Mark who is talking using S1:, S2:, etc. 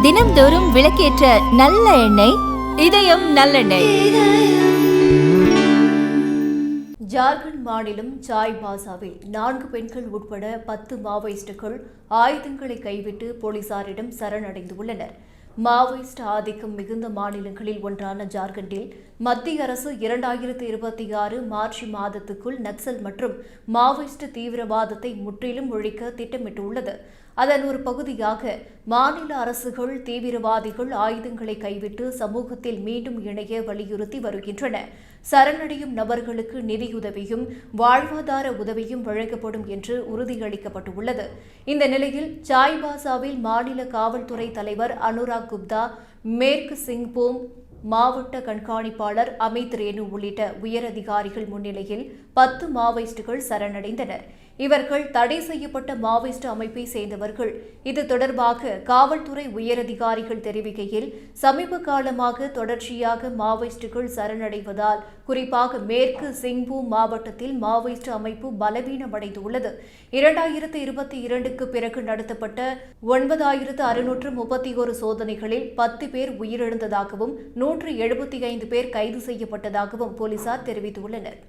S1: தினம்தோறும் விளக்கேற்ற நல்ல எண்ணெய் இதயம் நல்லெண்ணெய்.
S2: ஜார்க்கண்ட் மாநிலம் சாய்பாசாவில் 4 பெண்கள் உட்பட 10 மாவோயிஸ்டுகள் ஆயுதங்களை கைவிட்டு போலீசாரிடம் சரணடைந்துள்ளனர். மாவோயிஸ்ட் ஆதிக்கம் மிகுந்த மாநிலங்களில் ஒன்றான ஜார்க்கண்டில் மத்திய அரசு 2026 மார்ச் மாதத்துக்குள் நக்சல் மற்றும் மாவோயிஸ்ட் தீவிரவாதத்தை முற்றிலும் ஒழிக்க திட்டமிட்டுள்ளது. அதன் ஒரு பகுதியாக மாநில அரசுகள் தீவிரவாதிகள் ஆயுதங்களை கைவிட்டு சமூகத்தில் மீண்டும் இணைய வலியுறுத்தி வருகின்றன. சரணடையும் நபர்களுக்கு நிதியுதவியும் வாழ்வாதார உதவியும் வழங்கப்படும் என்று உறுதியளிக்கப்பட்டுள்ளது. இந்த நிலையில் சாய்பாசாவில் மாநில காவல்துறை தலைவர் அனுராக் குப்தா, மேற்கு சிங்பூம் மாவட்ட கண்காணிப்பாளர் அமித் ரேணு உள்ளிட்ட உயரதிகாரிகள் முன்னிலையில் 10 மாவோயிஸ்டுகள் சரணடைந்தனர். இவர்கள் தடை செய்யப்பட்ட மாவோயிஸ்ட் அமைப்பை சேர்ந்தவர்கள். இது தொடர்பாக காவல்துறை உயரதிகாரிகள் தெரிவிக்கையில், சமீப காலமாக தொடர்ச்சியாக மாவோயிஸ்டுகள் சரணடைவதால் குறிப்பாக மேற்கு சிங்பூம் மாவட்டத்தில் மாவோயிஸ்ட் அமைப்பு பலவீனமடைந்துள்ளது. 2022க்கு பிறகு நடத்தப்பட்ட 9631 சோதனைகளில் 10 பேர் உயிரிழந்ததாகவும் 175 பேர் கைது செய்யப்பட்டதாகவும் போலீசார் தெரிவித்துள்ளனர்.